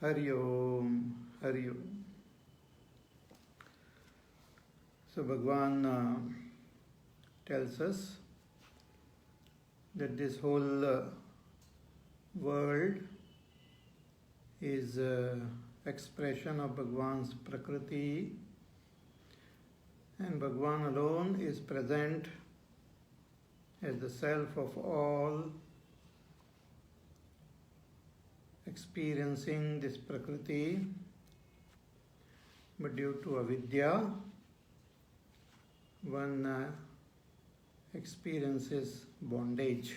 Hari Om, Hari Om. So Bhagwan tells us that this whole world is expression of Bhagwan's Prakriti, and Bhagwan alone is present as the self of all, experiencing this Prakriti, but due to avidya, one experiences bondage.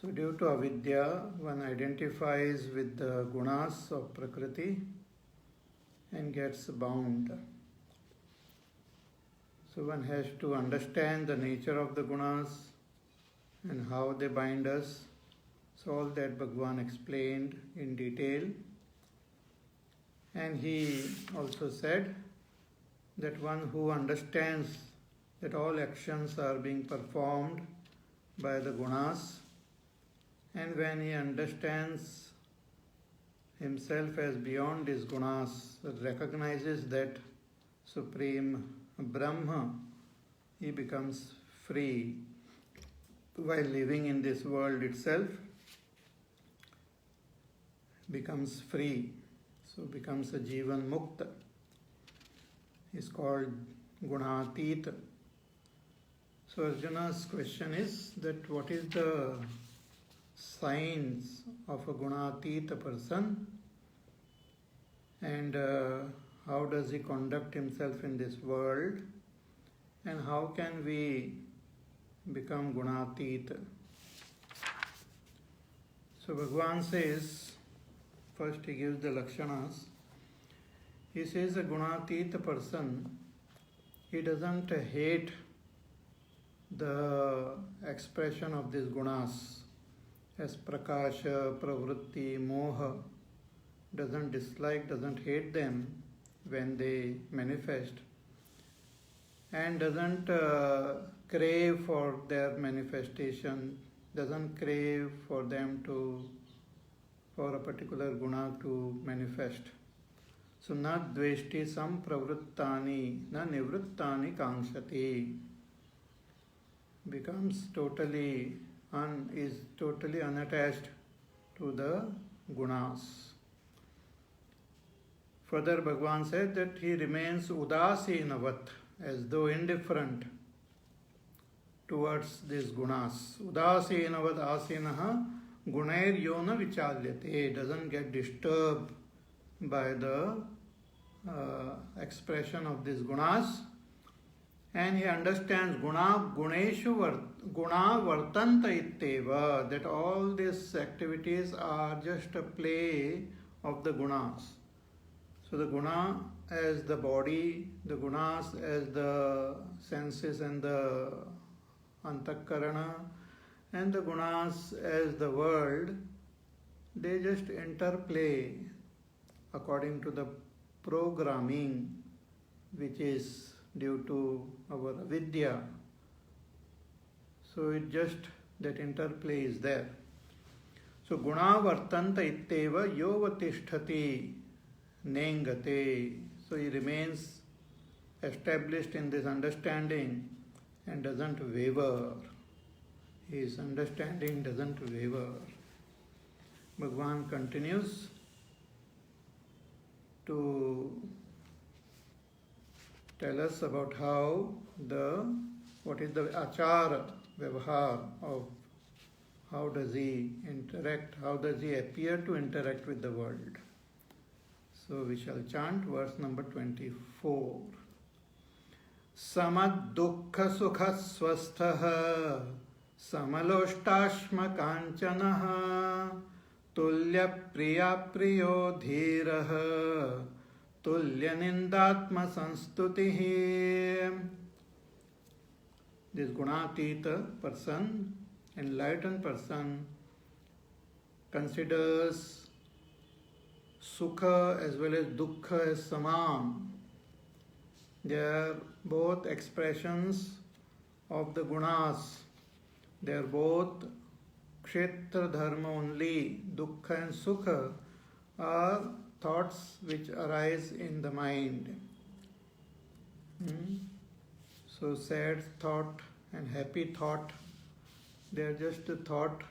So due to avidya, one identifies with the gunas of Prakriti and gets bound. So one has to understand the nature of the gunas and how they bind us. So all that Bhagwan explained in detail. And he also said that one who understands that all actions are being performed by the gunas, and when he understands himself as beyond these gunas, recognizes that Supreme Brahma, he becomes free while living in this world itself, becomes free, so becomes a Jivan Mukta. Is called Gunatit. So Arjuna's question is that what is the signs of a Gunatit person, and how does he conduct himself in this world, and how can we become Gunatit? So Bhagwan says, first he gives the Lakshanas. He says a Gunatit person, he doesn't hate the expression of these gunas as prakasha, pravritti, moha, doesn't dislike, doesn't hate them when they manifest, and doesn't crave for their manifestation, doesn't crave for them for a particular guna to manifest. So na dveshti sampravruttani na nivruttani kankshati, becomes is totally unattached to the gunas. Further Bhagwan said that he remains udasinavat, as though indifferent towards these gunas. Udasinavat asinaha gunair yona vichalyate, doesn't get disturbed by the expression of these gunas, and he understands guna vartanta itteva, that all these activities are just a play of the gunas. So the guna as the body, the gunas as the senses and the antakarana, and the gunas as the world, they just interplay according to the programming which is due to our avidya. So it just, that interplay is there. So guna vartanta itteva yovatisthati nengate. So he remains established in this understanding and doesn't waver. His understanding doesn't waver. Bhagwan continues to tell us about what is the achara, vyavahar of how does he interact, how does he appear to interact with the world. So we shall chant verse number 24. Samad dukkha sukha swasthaha samaloštashma kanchanaha tulya priya priyo dhiraha tulya nindatma sanstutihi. This Gunatita person, enlightened person, considers Sukha as well as Dukkha as Samam. They are both expressions of the Gunas. They are both kshetra dharma only. Dukkha and sukha are thoughts which arise in the mind. So sad thought and happy thought, they are just the thought,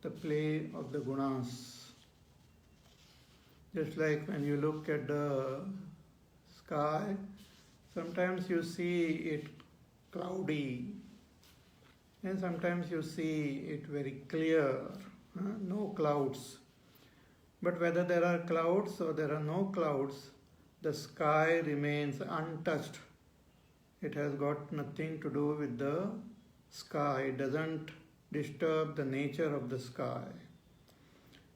the play of the gunas. Just like when you look at the sky, sometimes you see it cloudy and sometimes you see it very clear, no clouds. But whether there are clouds or there are no clouds, the sky remains untouched. It has got nothing to do with the sky. It doesn't disturb the nature of the sky.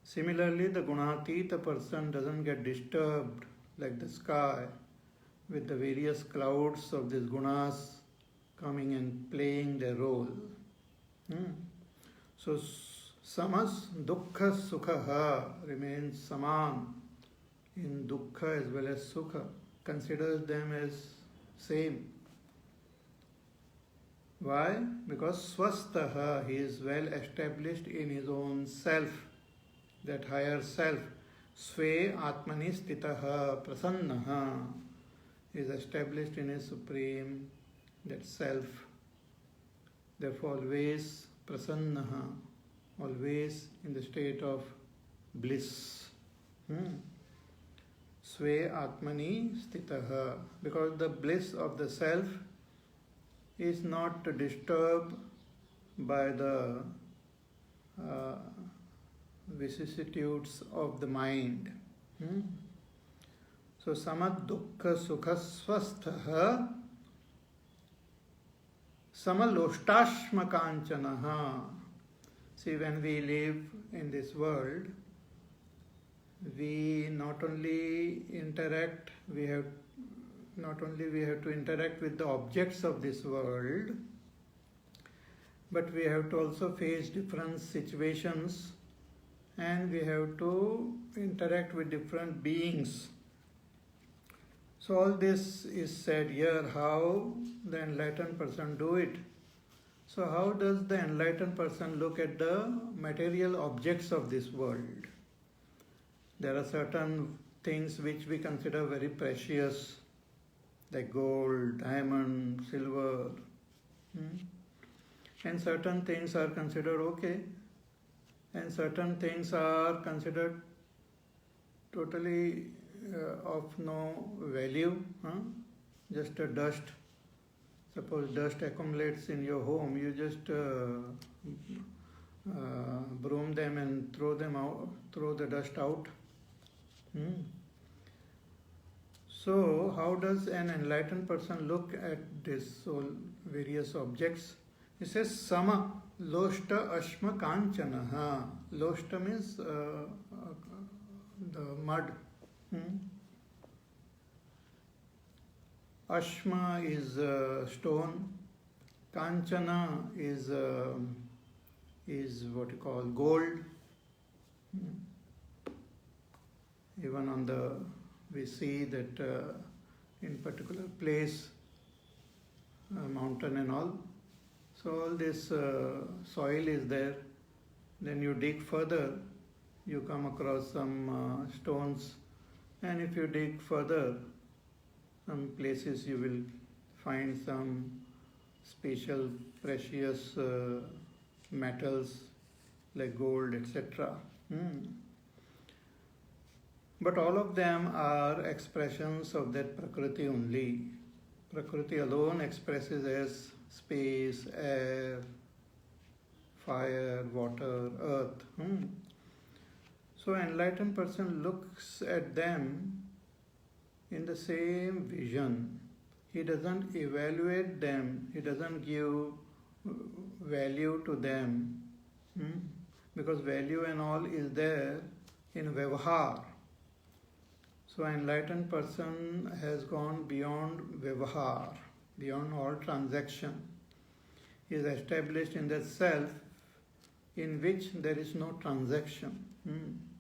Similarly, the Gunatita person doesn't get disturbed like the sky with the various clouds of these gunas coming and playing their role. So, samas dukkha sukha remains saman in dukkha as well as sukha, considers them as same. Why? Because swastaha, he is well established in his own self, that higher self. Sve atmani stitaha prasannaha, is established in his supreme, that self. Therefore always prasannaha, always in the state of bliss. Sve atmani stitaha, because the bliss of the self is not disturbed by the vicissitudes of the mind. So samad dukkha sukha swastha samaloštashma kanchanaha. See, when we live in this world, we not only interact, we have to interact with the objects of this world, but we have to also face different situations and we have to interact with different beings. So all this is said here, how the enlightened person do it. So how does the enlightened person look at the material objects of this world? There are certain things which we consider very precious, like gold, diamond, silver. And certain things are considered okay, and certain things are considered totally of no value, just a dust. Suppose dust accumulates in your home, you just broom them and throw the dust out. So how does an enlightened person look at these various objects? He says sama loshta ashma kanchanaha. Loshta means the mud. Ashma is stone. Kanchana is what you call gold. Even on we see that in particular place, mountain and all. So all this soil is there. Then you dig further, you come across some stones, and if you dig further, some places you will find some special precious metals like gold, etc. But all of them are expressions of that Prakriti only. Prakriti alone expresses as space, air, fire, water, earth. So enlightened person looks at them in the same vision. He doesn't evaluate them. He doesn't give value to them. Because value and all is there in Vyavahar. So enlightened person has gone beyond Vyavahar, beyond all transaction. He is established in the self in which there is no transaction.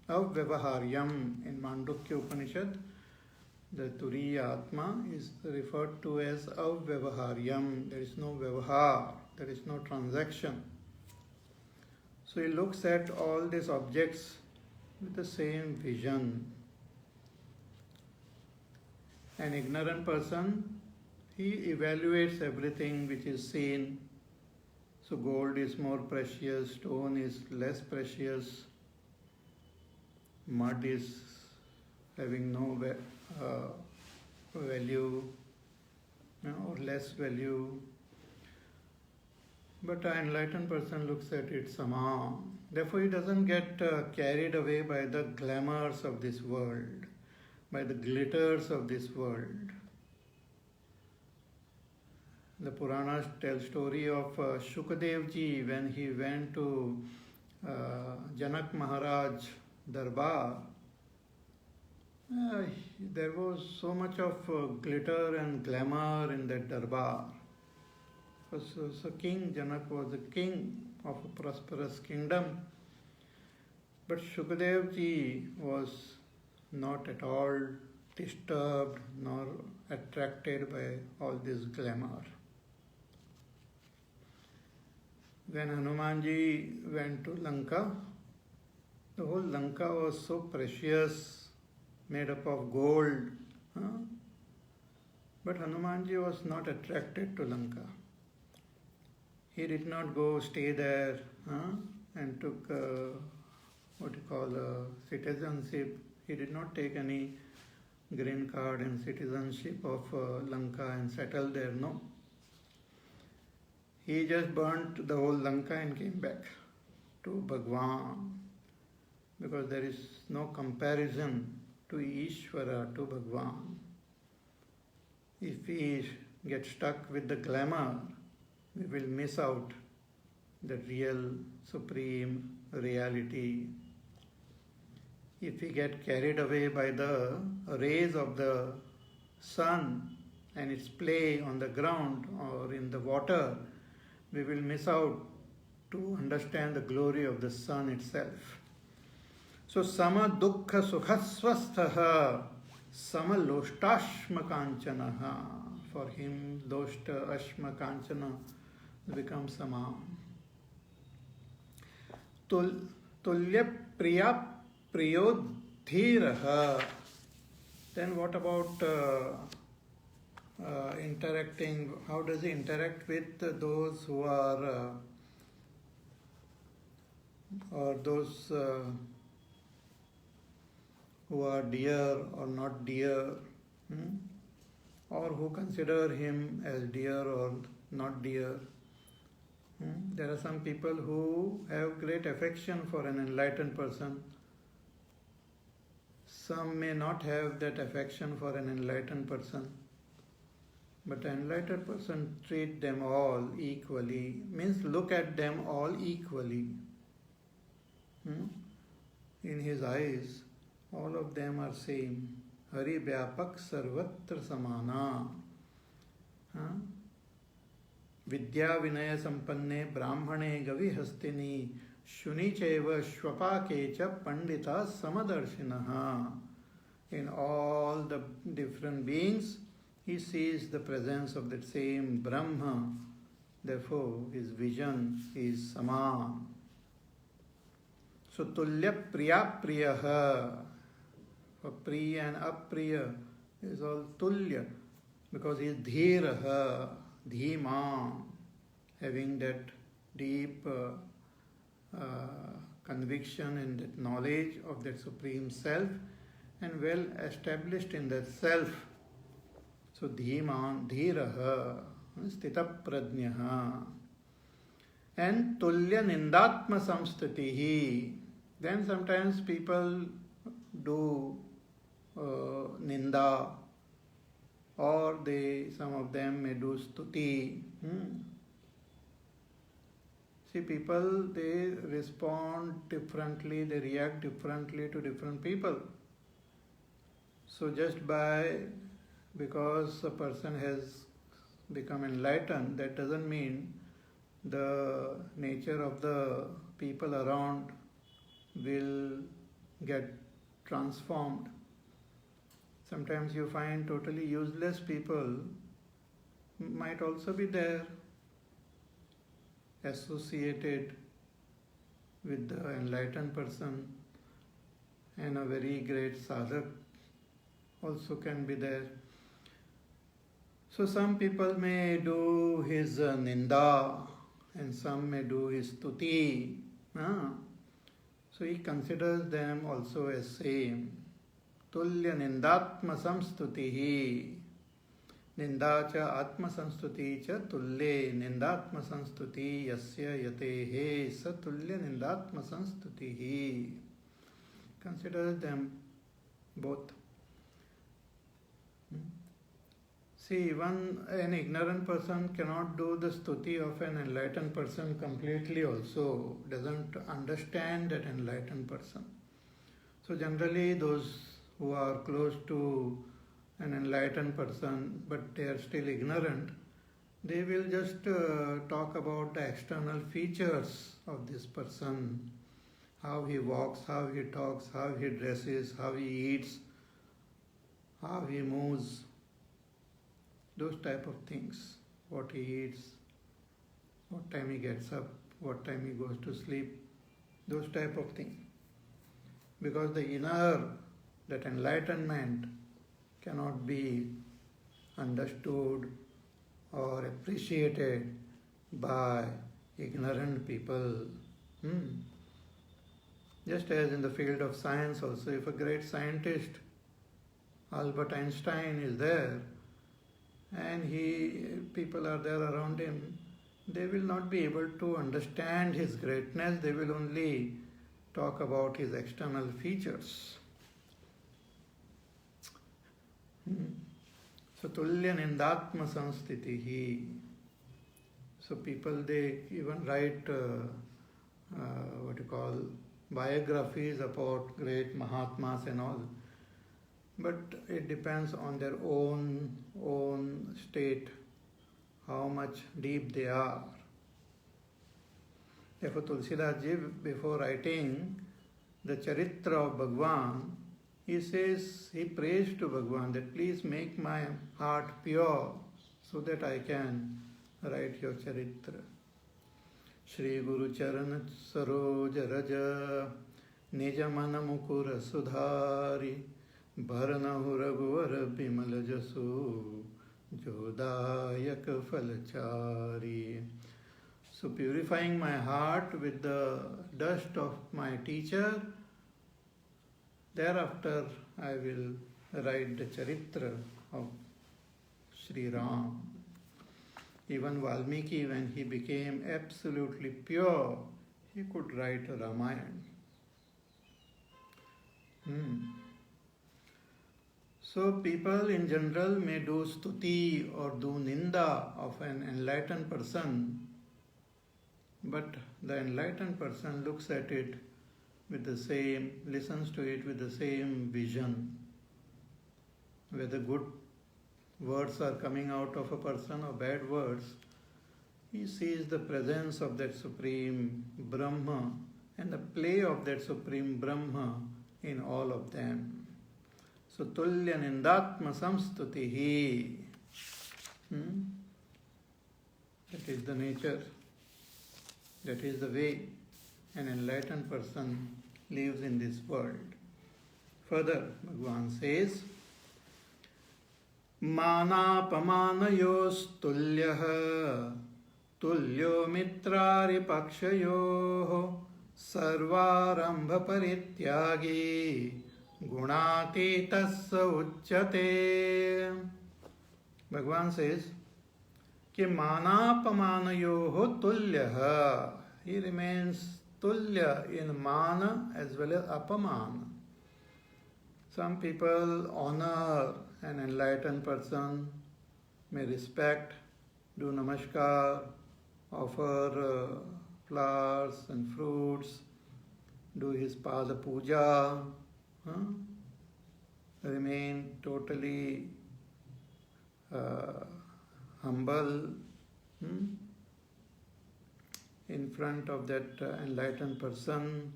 Avyavaharyam in Mandukya Upanishad, the Turiya Atma is referred to as Avyavaharyam. There is no Vyavahar, there is no transaction. So he looks at all these objects with the same vision. An ignorant person, he evaluates everything which is seen. So gold is more precious, stone is less precious, mud is having no value, or less value. But an enlightened person looks at it sama. Therefore, he doesn't get carried away by the glamours of this world, by the glitters of this world. The Puranas tell story of Shukadev ji when he went to Janak Maharaj Darbar. There was so much of glitter and glamour in that Darbar. So King Janak was the king of a prosperous kingdom. But Shukadev ji was not at all disturbed nor attracted by all this glamour. When Hanumanji went to Lanka, the whole Lanka was so precious, made up of gold. But Hanumanji was not attracted to Lanka. He did not go stay there and took citizenship. He did not take any green card and citizenship of Lanka and settled there. No. He just burnt the whole Lanka and came back to Bhagwan, because there is no comparison to Ishvara, to Bhagwan. If we get stuck with the glamour, we will miss out the real supreme reality. If we get carried away by the rays of the sun and its play on the ground or in the water, we will miss out to understand the glory of the sun itself. So sama dukkha sukhasvasthaha sama loshtashma kanchanaha. For him, loshta ashma kanchana becomes sama. Tulya priya priyodhiraha. Then what about interacting? How does he interact with those who are or those who are dear or not dear, or who consider him as dear or not dear? There are some people who have great affection for an enlightened person. Some may not have that affection for an enlightened person. But an enlightened person treat them all equally, means look at them all equally. In his eyes, all of them are same. Hari Vyapak Sarvatra Samana. Vidya Vinaya Sampanne Brahmane Gavi Hastini Shuni Cheva Shvapakecha Pandita Samadarshinaha. In all the different beings, he sees the presence of that same Brahma. Therefore, his vision is sama. So, tulya priya priyaha. For priya and apriya is all tulya, because he is dhiraha, dhima, having that deep conviction and that knowledge of that Supreme Self, and well established in that Self. So dhiman, dhiraha, stita pradnyaha. And tulya nindatma samstatihi. Then sometimes people do ninda, or some of them may do stuti. See, people, they respond differently, they react differently to different people. So just because a person has become enlightened, that doesn't mean the nature of the people around will get transformed. Sometimes you find totally useless people might also be there, associated with the enlightened person, and a very great sadhak also can be there. So some people may do his ninda and some may do his stuti. So he considers them also as same. Tulya nindatma samstutihi. Ninda cha atma samstuti cha tulye nindatma samstuti yasya yatehe sa tulya nindatma samstutihi. Considers them both. See, an ignorant person cannot do the stuti of an enlightened person completely also, doesn't understand that enlightened person. So generally those who are close to an enlightened person but they are still ignorant, they will just talk about the external features of this person, how he walks, how he talks, how he dresses, how he eats, how he moves. Those type of things, what he eats, what time he gets up, what time he goes to sleep, those type of things. Because the inner, that enlightenment cannot be understood or appreciated by ignorant people. Just as in the field of science also, if a great scientist, Albert Einstein, is there, and people are there around him, they will not be able to understand his greatness. They will only talk about his external features. So tulya nindatma samstitihi. So people, they even write biographies about great Mahatmas and all. But it depends on their own state, how much deep they are. Therefore, Tulsidas Ji, before writing the Charitra of Bhagwan, he says, he prays to Bhagwan that please make my heart pure so that I can write your Charitra. Shri Guru Charan Saroj Raja Nija Mana Mukura Sudhari Bharanahu Raghuvar Bimal Jasu Jodayak Falachari. So purifying my heart with the dust of my teacher, thereafter I will write the Charitra of Sri Ram. Even Valmiki, when he became absolutely pure, he could write a Ramayana. So people in general may do stuti or do ninda of an enlightened person, but the enlightened person looks at it with the same, listens to it with the same vision. Whether good words are coming out of a person or bad words, he sees the presence of that Supreme Brahma and the play of that Supreme Brahma in all of them. So tulya nindatma samstutihi. That is the nature. That is the way an enlightened person lives in this world. Further, Bhagavan says, Manapamanayos tulyaha tulyo mitrari pakshayoho sarvarambha parityagi Gunatitasya uchyate. Bhagavan says, Ki manapamanayoho tulyaha. He remains tulya in mana as well as apamana. Some people honor an enlightened person, may respect, do namaskar, offer flowers and fruits, do his pada puja, remain totally humble in front of that enlightened person,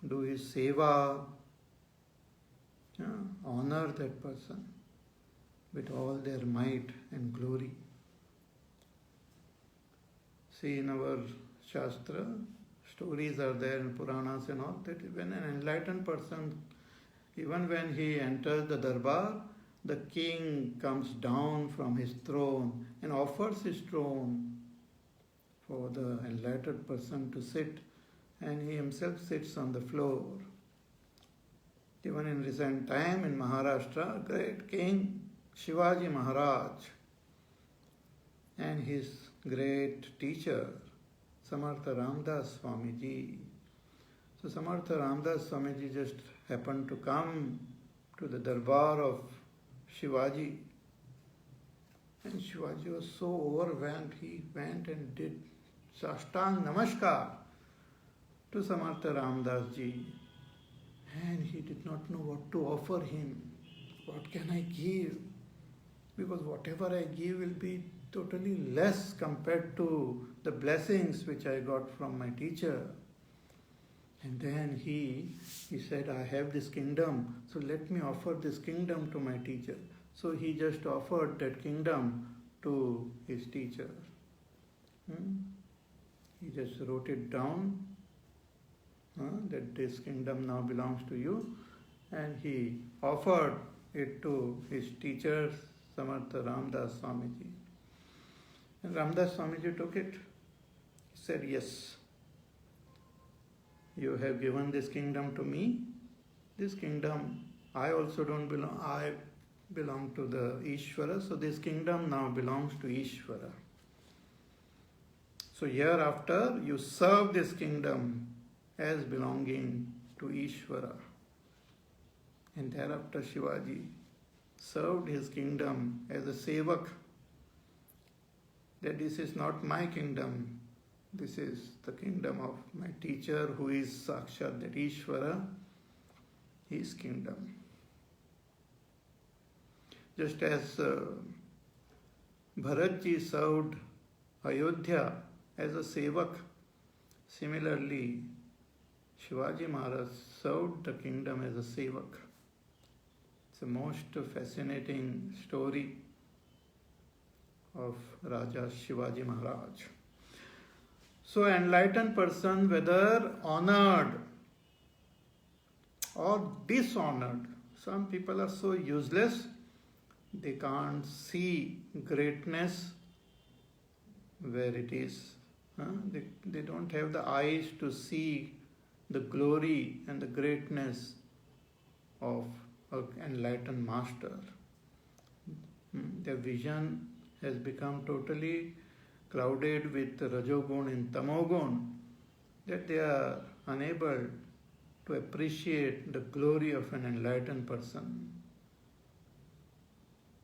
do his seva, honor that person with all their might and glory. See, in our Shastra, stories are there in Puranas and all, that when an enlightened person, even when he enters the darbar, the king comes down from his throne and offers his throne for the enlightened person to sit, and he himself sits on the floor. Even in recent time in Maharashtra, great king Shivaji Maharaj and his great teacher Samartha Ramdas Swamiji. So Samartha Ramdas Swamiji just happened to come to the darbar of Shivaji, and Shivaji was so overwhelmed, he went and did Sashtang Namaskar to Samartha Ramdas ji, and he did not know what to offer him. What can I give? Because whatever I give will be totally less compared to the blessings which I got from my teacher. And then he said, I have this kingdom, so let me offer this kingdom to my teacher. So he just offered that kingdom to his teacher. He just wrote it down, that this kingdom now belongs to you, and he offered it to his teacher, Samartha Ramdas Swamiji. And Ramdas Swamiji took it. He said, yes, you have given this kingdom to me. This kingdom, I also don't belong, I belong to the Ishvara, so this kingdom now belongs to Ishvara. So hereafter, you serve this kingdom as belonging to Ishvara. And thereafter Shivaji served his kingdom as a sevak, that this is not my kingdom, this is the kingdom of my teacher who is Sakshat, that Ishvara, his kingdom. Just as Bharatji served Ayodhya as a sevak, similarly Shivaji Maharaj served the kingdom as a sevak. It's a most fascinating story of Raja Shivaji Maharaj. So enlightened person, whether honored or dishonored, some people are so useless, they can't see greatness where it is. They don't have the eyes to see the glory and the greatness of an enlightened master. Their vision has become totally clouded with Rajogun and Tamogun, that they are unable to appreciate the glory of an enlightened person.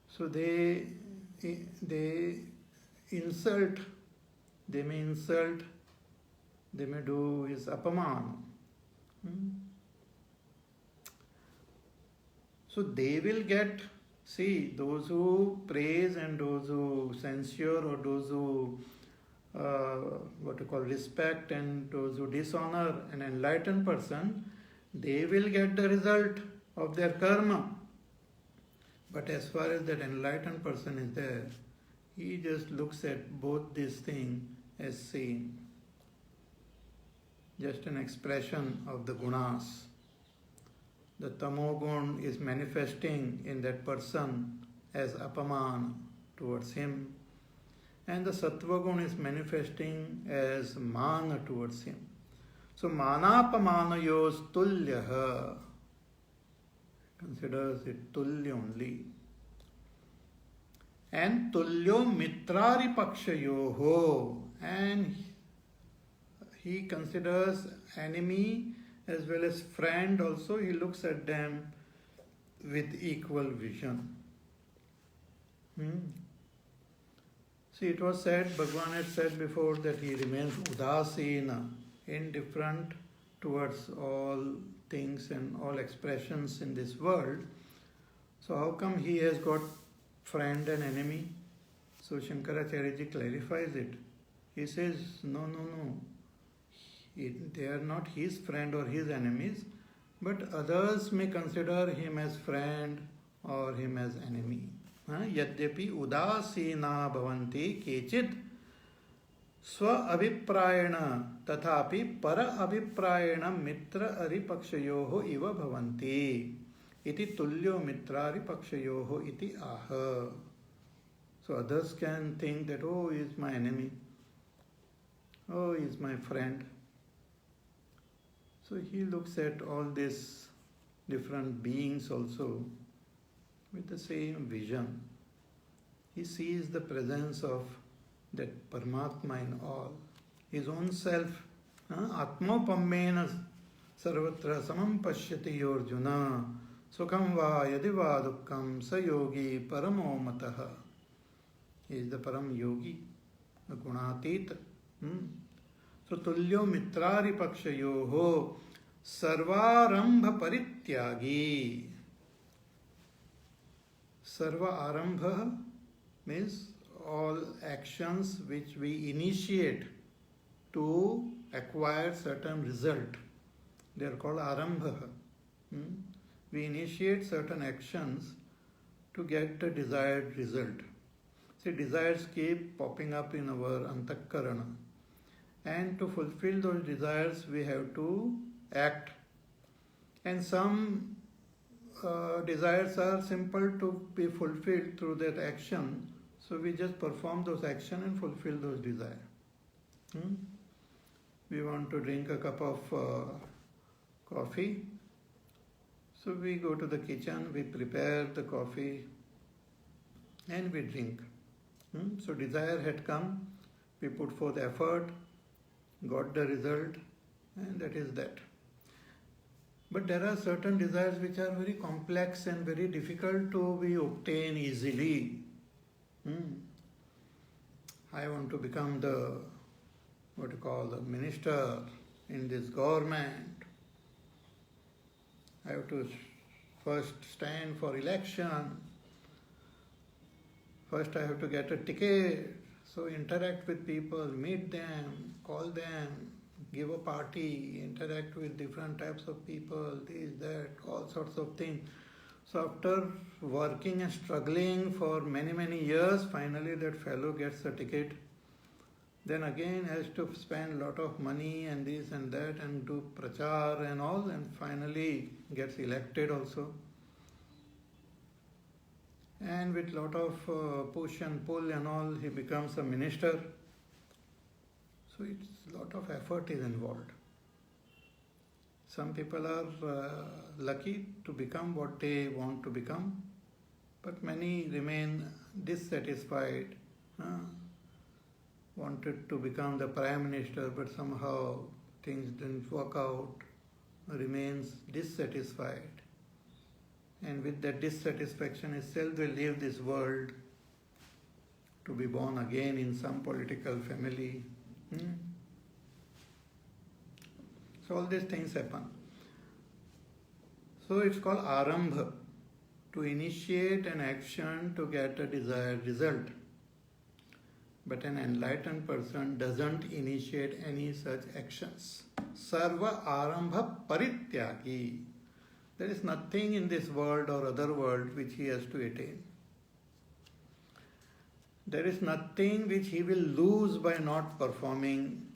So they insult, they may do his apaman. So they will get, see, those who praise and those who censure, or those who respect, and those who dishonor an enlightened person, they will get the result of their karma. But as far as that enlightened person is there, he just looks at both these things as same, just an expression of the gunas. The tamogun is manifesting in that person as apaman towards him, and the sattvagun is manifesting as mana towards him. So manapamanayos tulyaha, considers it tulya only. And tulyo mitrari pakshayoho, and he considers enemy as well as friend also, he looks at them with equal vision. See, it was said, Bhagavan had said before, that he remains udasena, indifferent towards all things and all expressions in this world. So how come he has got friend and enemy? So Shankaracharya clarifies it. He says, no. They are not his friend or his enemies, but others may consider him as friend or him as enemy. Yadyapi udasena bhavanti kechid स्व अभिप्रायेण तथापि पर अभिप्रायेण मित्र अरिपक्षयोः इव भवन्ति इति तुल्यो मित्रारिपक्षयोः इति आह. So others can think that, oh, he is my enemy, oh, he is my friend. So he looks at all these different beings also with the same vision. He sees the presence of that Paramatma in all. His own self, Atmopammena sarvatra samam pashyati Arjuna sukham va yadi va dukkham sa yogi paramo mataha. He is the Param Yogi, the Gunatit. So tulyo mitrari pakshayoho sarvarambha parityagi. Sarva arambha means all actions which we initiate to acquire certain result. They are called arambha. We initiate certain actions to get the desired result. See, desires keep popping up in our antakarana. And to fulfill those desires, we have to act. And some desires are simple to be fulfilled through that action. So we just perform those actions and fulfill those desires. We want to drink a cup of coffee. So we go to the kitchen, we prepare the coffee and we drink. So desire had come, we put forth effort, got the result, and that is that. But there are certain desires which are very complex and very difficult to be obtained easily. I want to become the minister in this government. I have to first stand for election. First I have to get a ticket, so interact with people, meet them, call them, give a party, interact with different types of people, this, that, all sorts of things. So after working and struggling for many, many years, finally that fellow gets a ticket. Then again has to spend a lot of money and this and that and do prachar and all, and finally gets elected also. And with lot of push and pull and all, he becomes a minister. So it's a lot of effort is involved. Some people are lucky to become what they want to become, but many remain dissatisfied. Wanted to become the Prime Minister, but somehow things didn't work out, remains dissatisfied. And with that dissatisfaction itself, they leave this world to be born again in some political family. So all these things happen. So it's called arambha, to initiate an action to get a desired result. But an enlightened person doesn't initiate any such actions. Sarva arambha parityagi. There is nothing in this world or other world which he has to attain. There is nothing which he will lose by not performing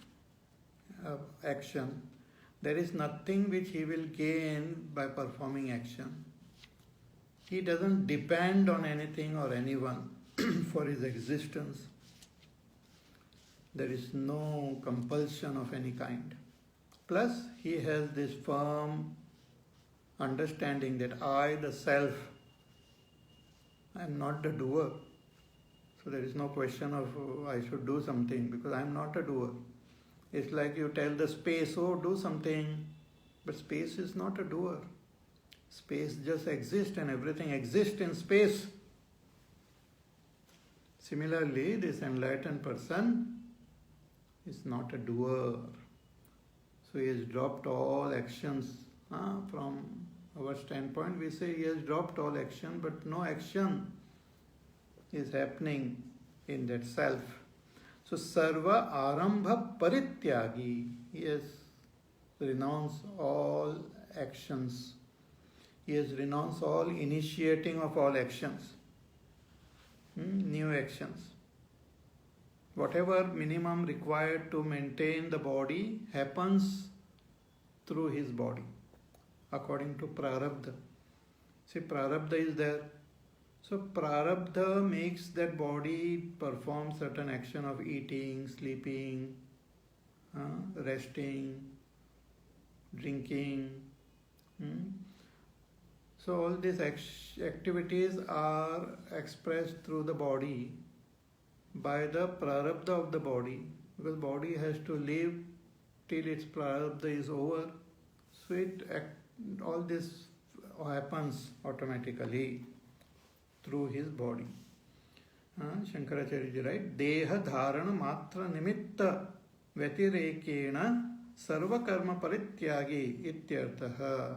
action. There is nothing which he will gain by performing action. He doesn't depend on anything or anyone for his existence. There is no compulsion of any kind. Plus, he has this firm understanding that I, the self, I am not the doer. So there is no question of I should do something because I am not a doer. It's like you tell the space, oh, do something, but space is not a doer. Space just exists and everything exists in space. Similarly, this enlightened person is not a doer. So he has dropped all actions. From our standpoint, we say he has dropped all action, but no action is happening in that self. So sarva arambha parityagi. He has renounced all actions. He has renounced all initiating of all actions. New actions. whatever minimum required to maintain the body happens through his body according to prarabdha. See, prarabdha is there. So prarabdha makes that body perform certain action of eating, sleeping, resting, drinking. So all these activities are expressed through the body by the prarabdha of the body, because body has to live till its prarabdha is over. So all this happens automatically through his body. Shankaracharya ji writes, Deha dharana matra nimitta vyatirekena sarva karma parityagi ityartha.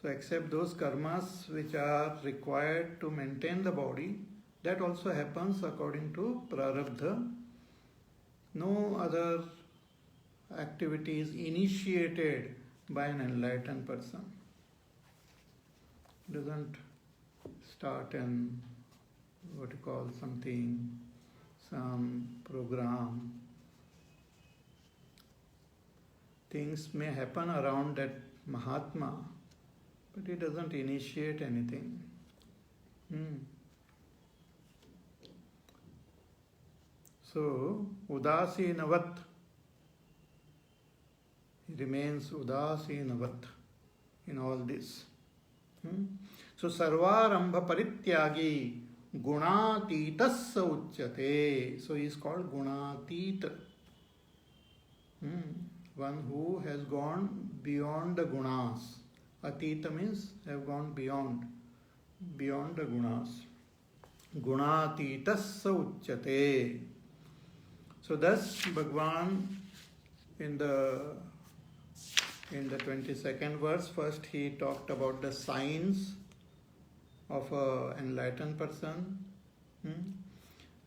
So except those karmas which are required to maintain the body, that also happens according to prarabdha. No other activity is initiated by an enlightened person. Doesn't start an some program. Things may happen around that Mahatma, but he doesn't initiate anything. So, udasinavat, he remains udasinavat in all this. So, sarvarambha parityagi gunatitas uchyate. So, he is called gunatita. One who has gone beyond the gunas. Atita means have gone beyond the gunas. Gunatitas uchyate. So thus Bhagwan in the 22nd verse, first he talked about the signs of an enlightened person.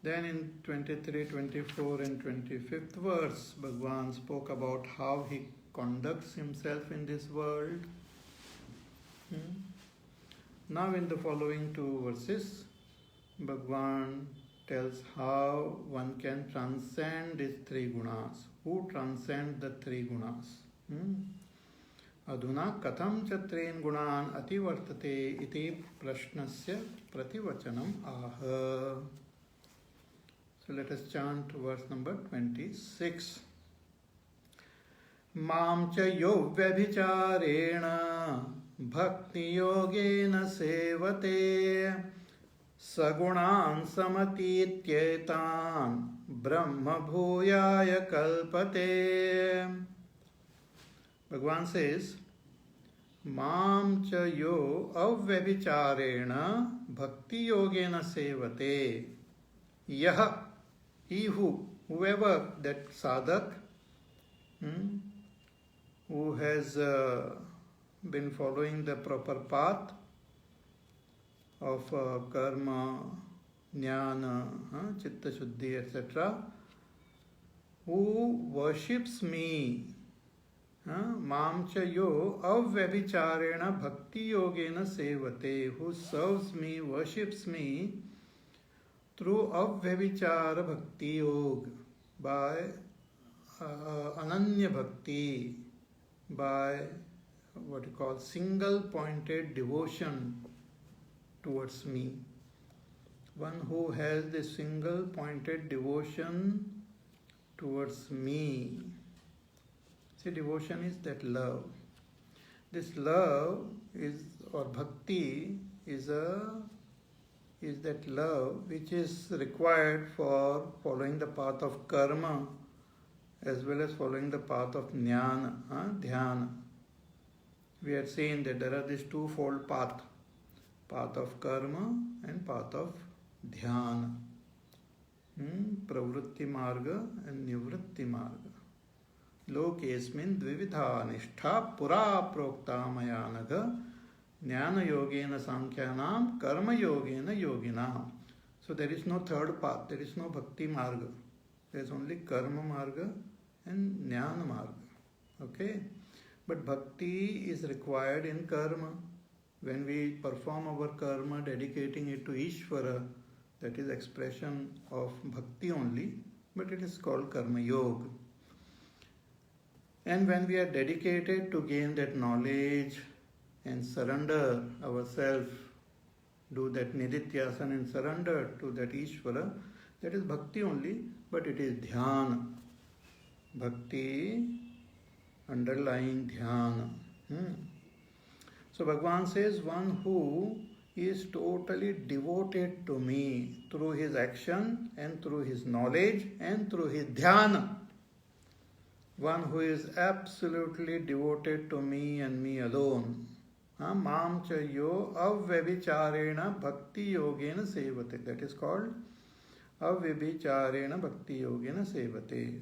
Then in 23, 24 and 25th verse, Bhagwan spoke about how he conducts himself in this world. Now in the following two verses, Bhagwan tells how one can transcend these three gunas. Who transcend the three gunas? Adhuna katham chatren gunan ativartate iti prashnasya prativachanam aha. So let us chant verse number 26. Mam cha yo vyabhicharena bhakti yogena sevate sagunan samatityetan brahma bhuyaya kalpate. Bhagwan says, Mam cha yo avyabhicharena bhakti yogena sevate. Yah, he whoever, that sadhak, who has been following the proper path of karma, jnana, chitta shuddhi, etc., who worships me, mam cha yo avyabhicharena bhakti yogena sevate, who serves me, worships me through avyabhichara bhakti yoga, by ananya bhakti, by what you call single pointed devotion towards me. One who has this single pointed devotion towards me. See, devotion is that love. This love is, or bhakti is that love which is required for following the path of karma as well as following the path of jnana, dhyana. We had seen that there are these twofold path of karma and path of dhyana. Pravritti marga and nivritti marga. Lokesmin dvividha nishtha pura prokta mayanaga jnana yogena sankhyanam karma yogena yoginam. So there is no third path, there is no bhakti marga. There is only karma marga and jnana marga. Okay? But bhakti is required in karma. When we perform our karma, dedicating it to Ishvara, that is expression of bhakti only. but it is called Karma Yoga. And when we are dedicated to gain that knowledge and surrender ourselves, do that nidityasan and surrender to that Ishvara, that is bhakti only, but it is dhyana. Bhakti, underlying dhyana. So Bhagavan says, one who is totally devoted to me through his action and through his knowledge and through his dhyana. One who is absolutely devoted to me and me alone. Mam cha yo avvabhicharena bhakti yogena sevate. That is called avvabhicharena bhakti yogena sevate.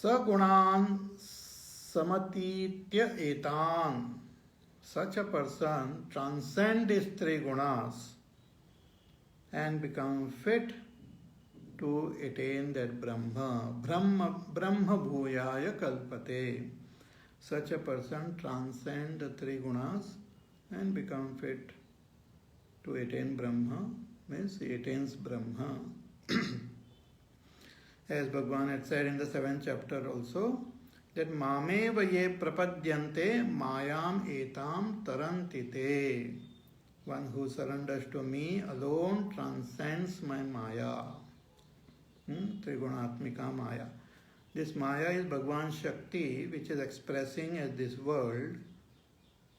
Sagunan samatitya etan. Such a person transcends these three gunas and become fit to attain that Brahma. Brahma bhuyaya kalpate. Such a person transcends the three gunas and become fit to attain Brahma, means he attains Brahma. As Bhagavan had said in the 7th chapter also, that mameva ye prapadyante mayam etam tarantite. One who surrenders to me alone transcends my maya. Trigunatmika Maya. This Maya is Bhagavan Shakti, which is expressing as this world,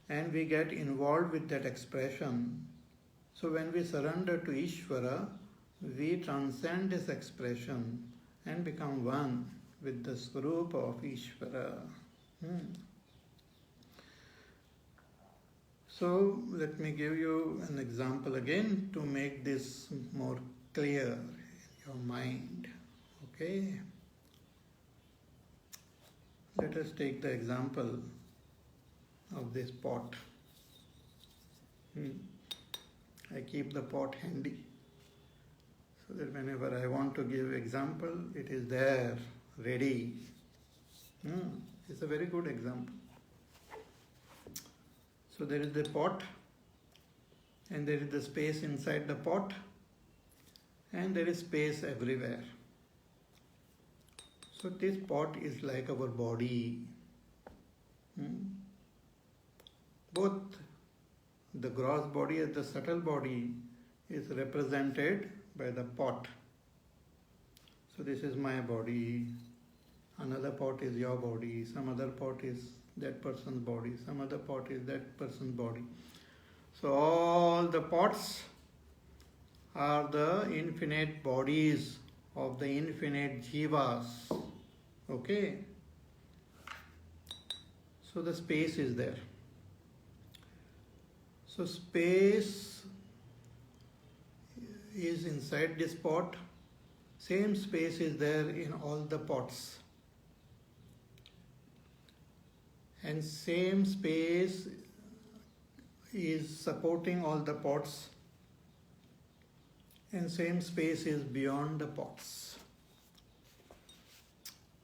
and we get involved with that expression. So when we surrender to Ishvara, we transcend this expression and become one with the Swarupa of Ishvara. So let me give you an example again to make this more clear your mind. Okay, let us take the example of this pot. I keep the pot handy so that whenever I want to give example, it is there ready. It's a very good example. So there is the pot and there is the space inside the pot, and there is space everywhere. So this pot is like our body. Both the gross body and the subtle body is represented by the pot. So this is my body, another pot is your body, some other pot is that person's body, some other pot is that person's body. So all the pots are the infinite bodies of the infinite jivas. Okay? So the space is there. So space is inside this pot. Same space is there in all the pots. And same space is supporting all the pots. And same space is beyond the pots.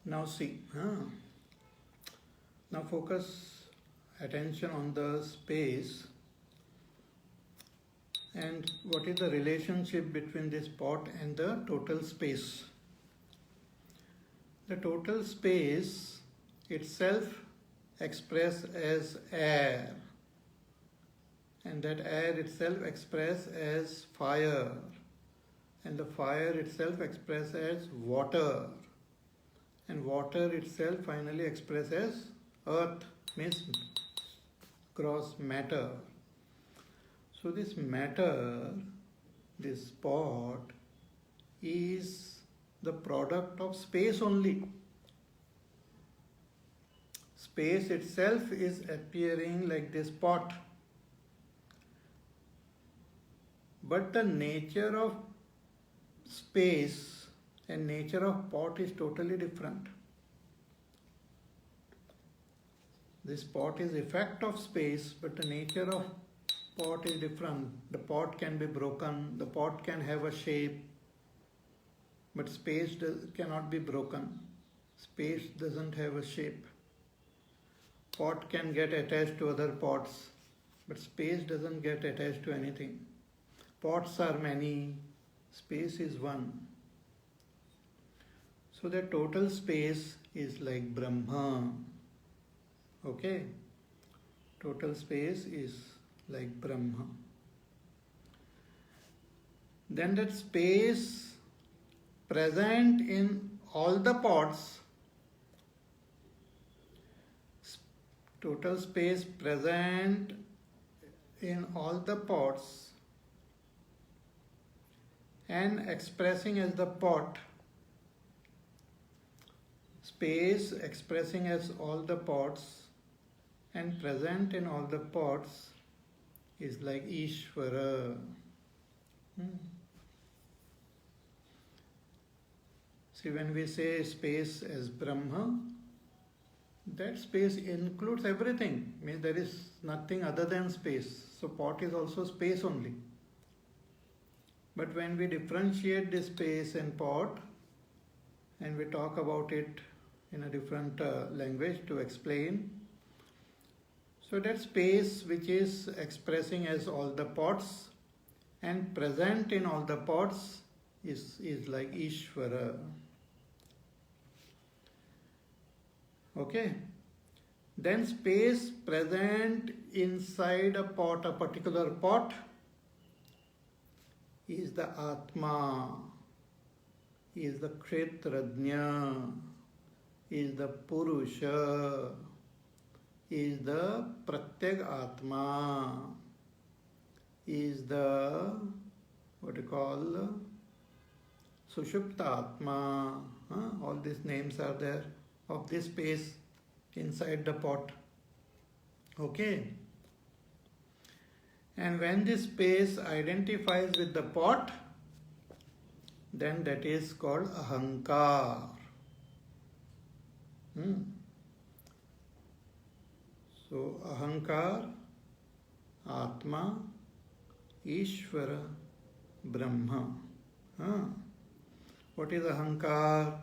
Now see, now focus attention on the space and what is the relationship between this pot and the total space. The total space itself expressed as air, and that air itself expressed as fire, and the fire itself expressed as water, and water itself finally expressed as earth, means gross matter. So this matter, this pot, is the product of space only. Space itself is appearing like this pot. But the nature of space and nature of pot is totally different. This pot is effect of space, but the nature of pot is different. The pot can be broken, the pot can have a shape, but space cannot be broken. Space doesn't have a shape. Pot can get attached to other pots, but space doesn't get attached to anything. pots are many, space is one. So the total space is like Brahma. Okay? Total space is like Brahma. Then that space present in all the pots, total space present in all the pots and expressing as the pot, space expressing as all the pots and present in all the pots is like Ishvara. See, when we say space as Brahma, that space includes everything, means there is nothing other than space. So pot is also space only. But when we differentiate this space and pot, and we talk about it in a different language to explain, so that space which is expressing as all the pots and present in all the pots is like Ishvara. Okay? Then space present inside a pot, a particular pot, is the Atma, is the Kshetrajna, is the Purusha, is the Pratyek Atma, is the, what you call, Sushupta Atma. All these names are there of this space inside the pot. Okay? And when this space identifies with the pot, then that is called Ahankar. So Ahankar, Atma, Ishvara, Brahma. What is Ahankar?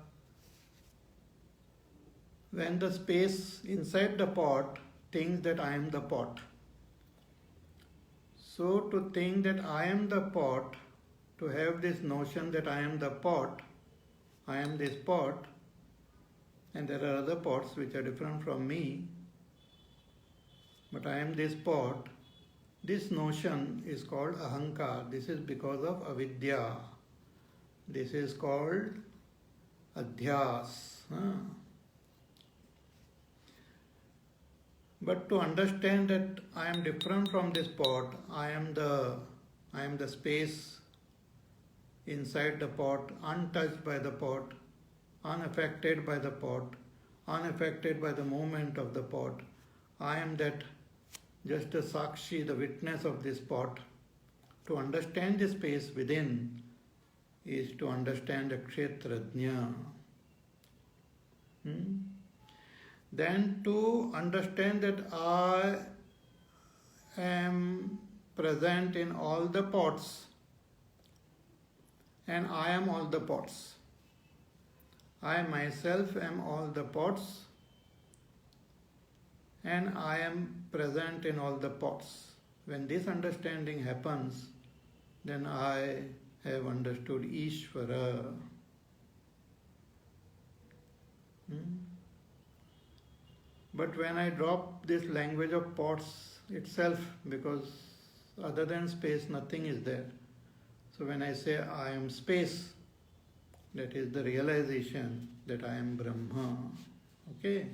When the space inside the pot thinks that I am the pot. So to think that I am the pot, to have this notion that I am the pot, I am this pot, and there are other pots which are different from me, but I am this pot, this notion is called Ahankar. This is because of avidya. This is called adhyas. But to understand that I am different from this pot, I am the space inside the pot, untouched by the pot, unaffected by the pot, unaffected by the movement of the pot. I am that just a sakshi, the witness of this pot. To understand the space within is to understand the Kshetrajna. Then to understand that I am present in all the pots and I am all the pots. I myself am all the pots and I am present in all the pots. When this understanding happens, then I have understood Ishvara. But when I drop this language of pots itself, because other than space nothing is there. So when I say I am space, that is the realization that I am Brahma. Okay?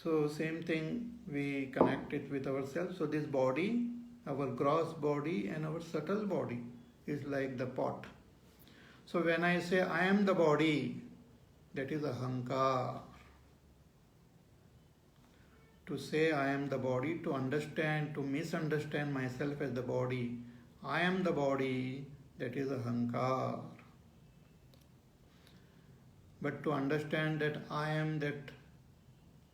So same thing, we connect it with ourselves. So this body, our gross body and our subtle body is like the pot. So when I say I am the body, that is Ahankar. To say I am the body, to understand, to misunderstand myself as the body, I am the body, that is Ahankar. But to understand that I am that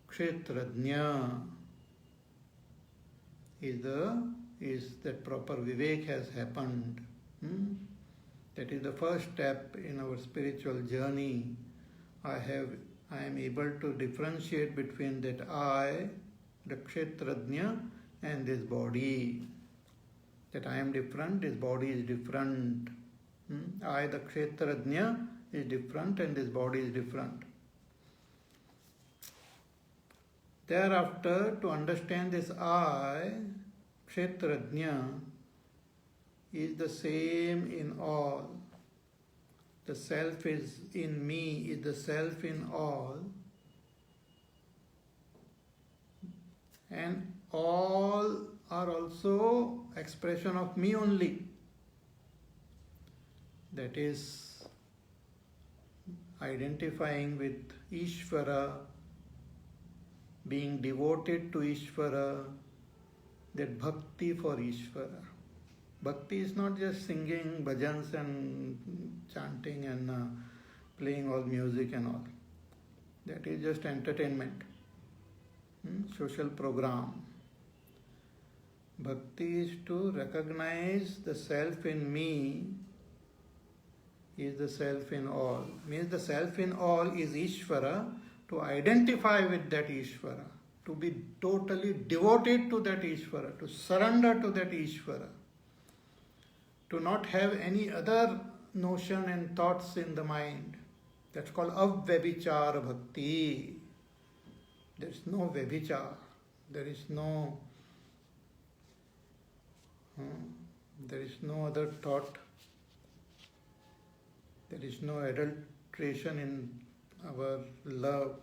Kshetrajna is that proper vivek has happened. That is the first step in our spiritual journey. I am able to differentiate between that I, the Kshetrajna, and this body. that I am different, this body is different. I, the Kshetrajna, is different and this body is different. Thereafter, to understand this I, Kshetrajna, is the same in all. The self is in me, is the self in all. And all are also expression of me only. That is identifying with Ishvara, being devoted to Ishvara, that bhakti for Ishvara. Bhakti is not just singing bhajans and chanting and playing all music and all. That is just entertainment, social program. Bhakti is to recognize the self in me is the self in all. Means the self in all is Ishvara, to identify with that Ishvara, to be totally devoted to that Ishvara, to surrender to that Ishvara, to not have any other notion and thoughts in the mind. That's called avvyabichara bhakti. There is no vyabichar, there is no other thought, there is no adulteration in our love,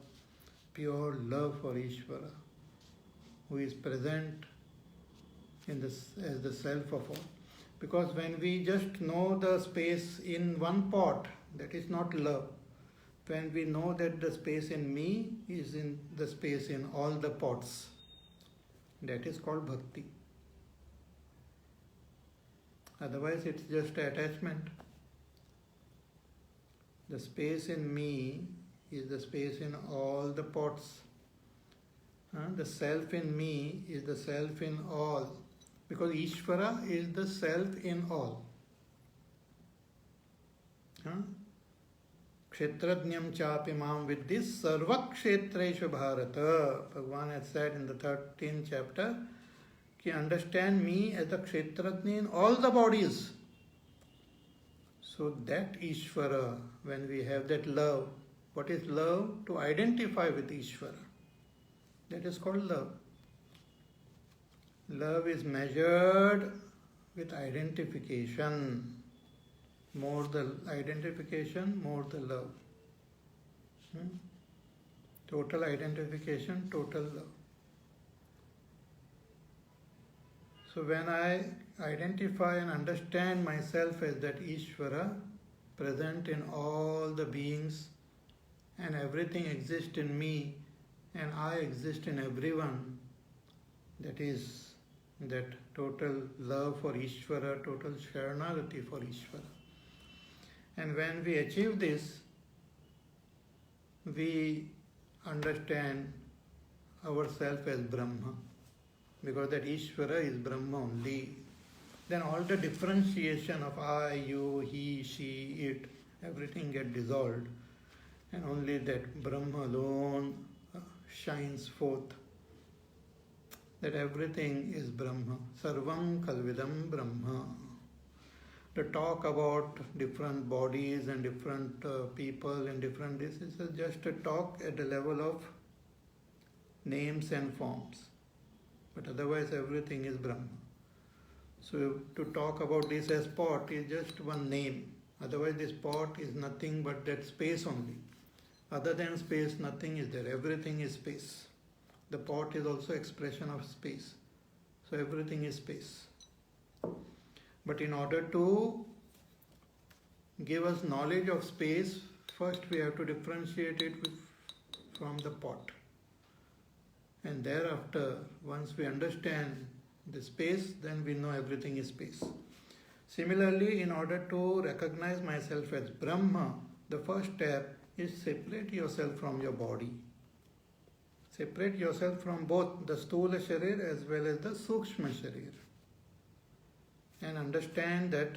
pure love for Ishvara, who is present in this as the self of all. Because when we just know the space in one pot, that is not love. When we know that the space in me is in the space in all the pots, that is called bhakti. Otherwise it's just attachment. The space in me is the space in all the pots. The self in me is the self in all. Because Ishvara is the self in all. Kshetrajnam chapi mam viddhi sarva kshetreshu bharata. Bhagavan has said in the 13th chapter, ki understand me as the Kshetrajna in all the bodies. So that Ishvara, when we have that love, what is love? To identify with Ishvara. That is called love. Love is measured with identification. More the identification, more the love. Total identification, total love. So when I identify and understand myself as that Ishvara, present in all the beings, and everything exists in me, and I exist in everyone, that is that total love for Ishvara, total Sharanagati for Ishvara. And when we achieve this, we understand ourselves as Brahma, because that Ishvara is Brahma only. Then all the differentiation of I, you, he, she, it, everything get dissolved, and only that Brahma alone shines forth. That everything is Brahma. Sarvam Kalvidam Brahma. To talk about different bodies and different people and different this is just a talk at the level of names and forms. But otherwise everything is Brahma. So to talk about this as pot is just one name. Otherwise this pot is nothing but that space only. Other than space, nothing is there. Everything is space. The pot is also expression of space. So everything is space. But in order to give us knowledge of space, first we have to differentiate it from the pot. And thereafter, once we understand the space, then we know everything is space. Similarly, in order to recognize myself as Brahma, the first step is separate yourself from your body. Separate yourself from both the Sthula Sharir as well as the Sukshma Sharir. And understand that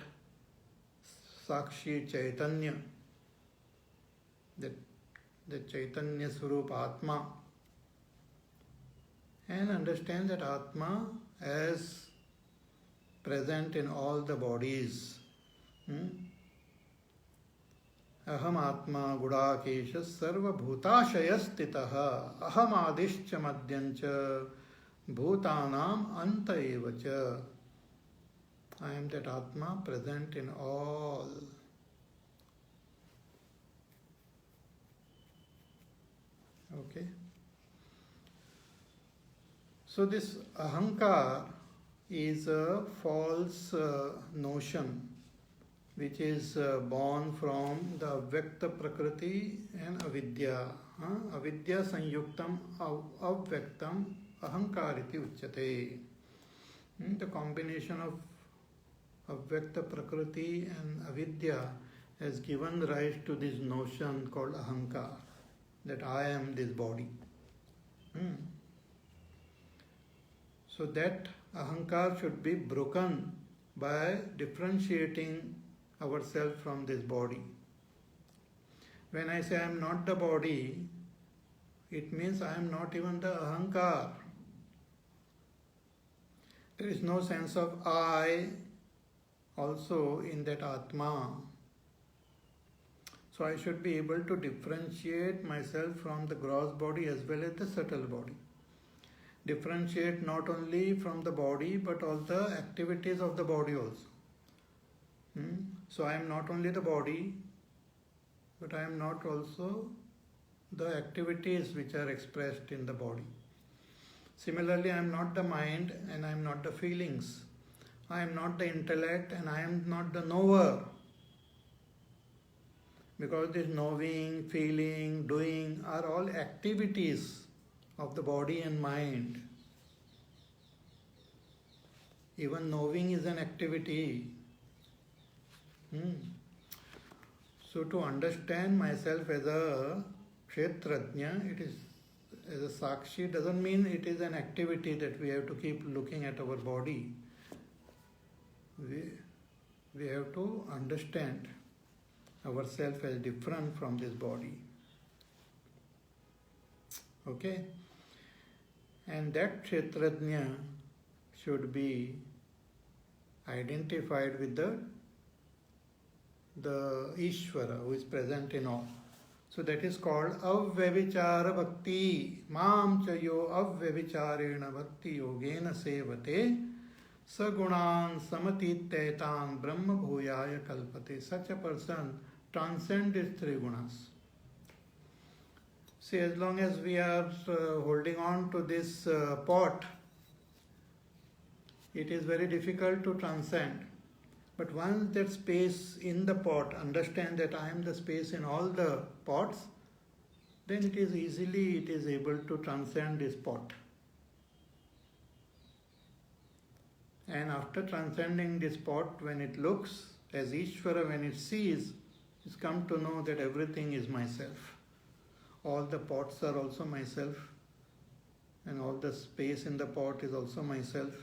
Sakshi Chaitanya, that the Chaitanya Swarup Atma, and understand that Atma as present in all the bodies. Aham Atma Gudakesha Sarva Bhutashayastitaha Aham Adishcha Madhyancha Bhutanam Anta Evacha. I am that Atma present in all. Okay. So this ahankar is a false notion which is born from the avyakta prakriti and avidya. Avidya sanyuktam avyaktam ahankariti uchyate. The combination of avyakta prakriti and avidya has given rise to this notion called ahankar, that I am this body. So that ahankar should be broken by differentiating ourselves from this body. When I say I am not the body, it means I am not even the ahankar. There is no sense of I also in that Atma. So I should be able to differentiate myself from the gross body as well as the subtle body. Differentiate not only from the body but all the activities of the body also. So I am not only the body, but I am not also the activities which are expressed in the body. Similarly, I am not the mind and I am not the feelings. I am not the intellect and I am not the knower. Because this knowing, feeling, doing are all activities of the body and mind. Even knowing is an activity. So to understand myself as a kshetrajna, it is as a sakshi, doesn't mean it is an activity that we have to keep looking at our body. We have to understand ourselves as different from this body. Okay? And that kshetrajna should be identified with the Ishvara who is present in all. So that is called avvyavichara bhakti. Mam chayo avvyavicharena bhakti yogena sevate sagunan samatitetan brahma bhuyaya kalpate. Such a person transcends these three gunas. See, as long as we are holding on to this pot, it is very difficult to transcend. But once that space in the pot, understand that I am the space in all the pots, then it is able to transcend this pot. And after transcending this pot, when it looks as Ishvara, when it sees, it's come to know that everything is myself. All the pots are also myself, and all the space in the pot is also myself.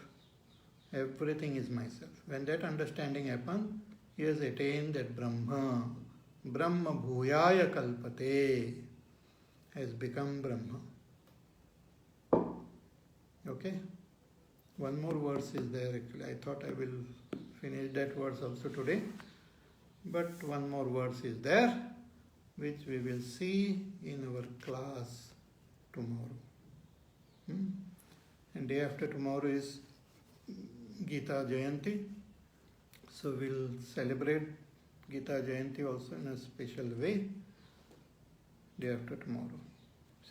Everything is myself. When that understanding happens, he has attained that Brahma. Brahma bhuyaya kalpate, has become Brahma. Okay? One more verse is there actually. I thought I will finish that verse also today. But one more verse is there, which we will see in our class tomorrow. And day after tomorrow is Gita Jayanti. So we'll celebrate Gita Jayanti also in a special way. Day after tomorrow,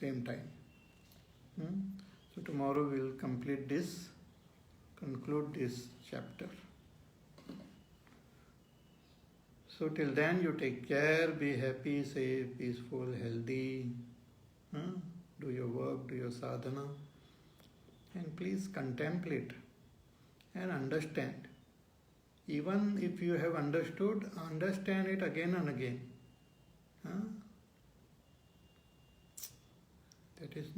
same time. So tomorrow we'll conclude this chapter. So till then you take care, be happy, safe, peaceful, healthy. Do your work, do your sadhana. And please contemplate and understand. Even if you have understood, understand it again and again. That is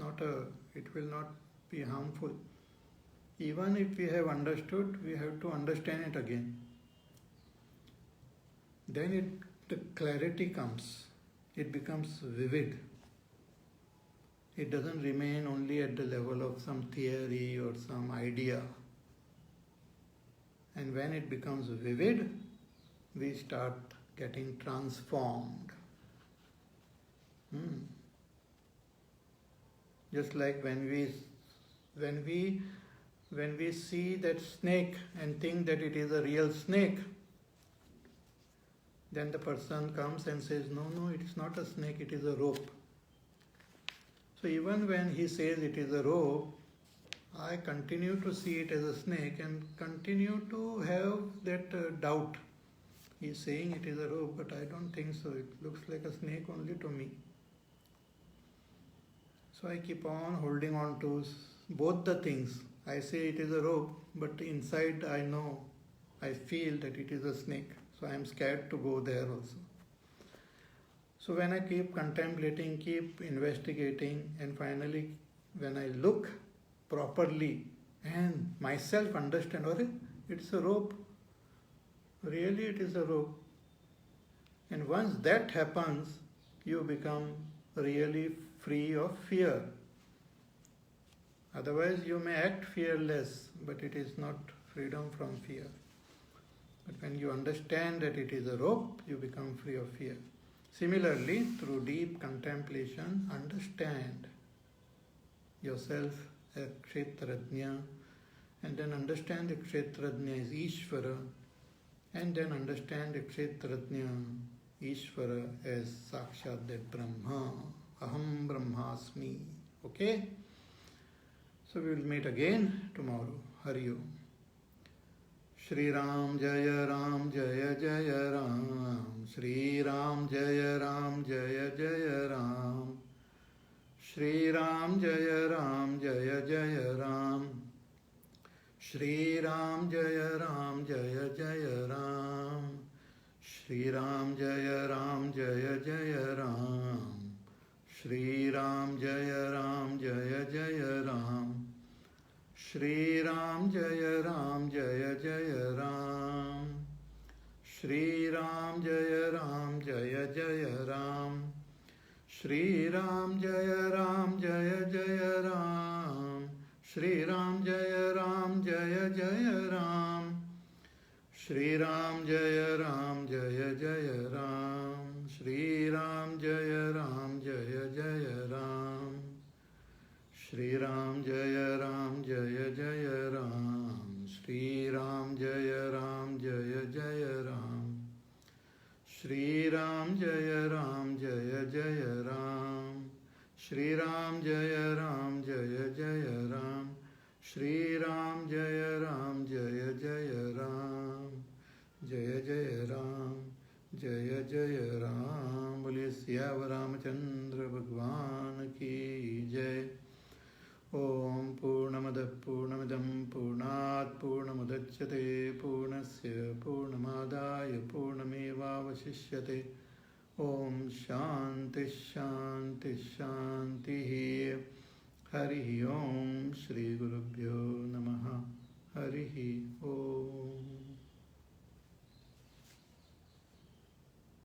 it will not be harmful. Even if we have understood, we have to understand it again. Then the clarity comes. It becomes vivid. It doesn't remain only at the level of some theory or some idea. And when it becomes vivid, we start getting transformed. Just like when we see that snake and think that it is a real snake, then the person comes and says, no, it is not a snake, it is a rope. So even when he says it is a rope, I continue to see it as a snake and continue to have that doubt. He is saying it is a rope, but I don't think so. It looks like a snake only to me. So I keep on holding on to both the things. I say it is a rope, but inside I feel that it is a snake. So I am scared to go there also. So when I keep contemplating, keep investigating, and finally when I look properly and myself understand, it's a rope. Really it is a rope. And once that happens, you become really free of fear. Otherwise you may act fearless, but it is not freedom from fear. But when you understand that it is a rope, you become free of fear. Similarly, through deep contemplation, understand yourself as Kshetrajna, and then understand that Kshetrajna is Ishvara, and then understand that Kshetrajna, Ishvara as Sakshat that Brahma, Aham Brahmasmi. Okay? So we will meet again tomorrow. Hari Om. Shri Ram Jaya Ram Jaya Jaya Ram. Shri Ram Jaya Ram Jaya Jaya Ram. Shri Ram Jaya Ram Jaya Jaya Ram. Shri Ram Jaya Ram Jaya Jaya Ram. Shri Ram Jaya Ram Jaya Jaya Ram. Shri Ram Jaya Ram Jaya Jaya Ram. Shri Ram Jaya Ram Jaya Jaya Ram. Shri Ram Jaya Ram Jaya Jaya Ram. Shri Ram Jaya Ram Jaya Jaya Ram. Shri Ram Jaya Ram Jaya Jaya Ram. Shri Ram Jaya Ram Jaya Jaya Ram. Shri Ram Jaya Ram Jaya Jaya Ram. Shri Ram Jaya Ram Jaya Jaya Ram. Shri Ram Jaya Ram Jaya Jaya Ram. Shri Ram Jaya Ram Jaya Jaya Ram. Shri Ram Jaya Ram Jaya Jaya Ram. Shri Ram Jaya Ram Jaya Jaya Ram. Jaya Jaya Ram. Jaya Jaya Ram. Bole Siyavar Ramachandra Bhagwan ki Jai. Om Purnamada Purnamidam Purnat Purnamudachyate Purnasya Purnamadaya Purnamevavashishyate. Om Shanti Shanti Shanti. Hari Om Shri Gurubhyo Namah.